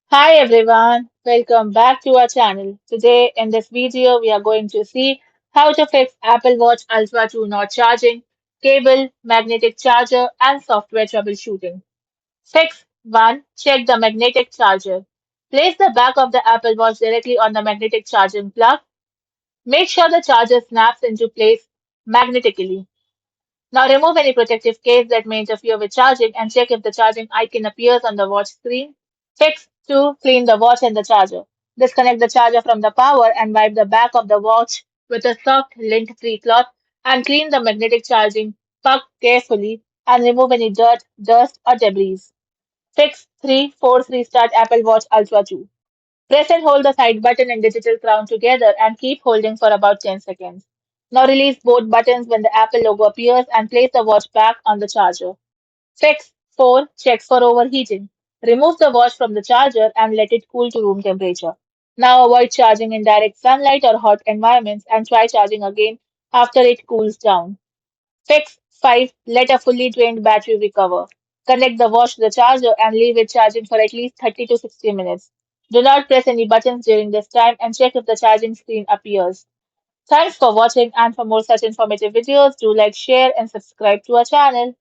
Hi everyone, welcome back to our channel. Today in this video we are going to see how to fix Apple Watch Ultra 2 not charging, cable, magnetic charger and software troubleshooting. Fix 1. Check the magnetic charger. Place the back of the Apple Watch directly on the magnetic charging plug. Make sure the charger snaps into place magnetically. Now remove any protective case that may interfere with charging and check if the charging icon appears on the watch screen. Fix 2. Clean the watch and the charger. Disconnect the charger from the power and wipe the back of the watch with a soft lint-free cloth and clean the magnetic charging puck carefully and remove any dirt, dust or debris. Fix 3. Force restart Apple Watch Ultra 2. Press and hold the side button and digital crown together and keep holding for about 10 seconds. Now release both buttons when the Apple logo appears and place the watch back on the charger. Fix 4. Check for overheating. Remove the watch from the charger and let it cool to room temperature. Now avoid charging in direct sunlight or hot environments and try charging again after it cools down. Fix 5. Let a fully drained battery recover. Connect the watch to the charger and leave it charging for at least 30 to 60 minutes. Do not press any buttons during this time and check if the charging screen appears. Thanks for watching, and for more such informative videos, do like, share and subscribe to our channel.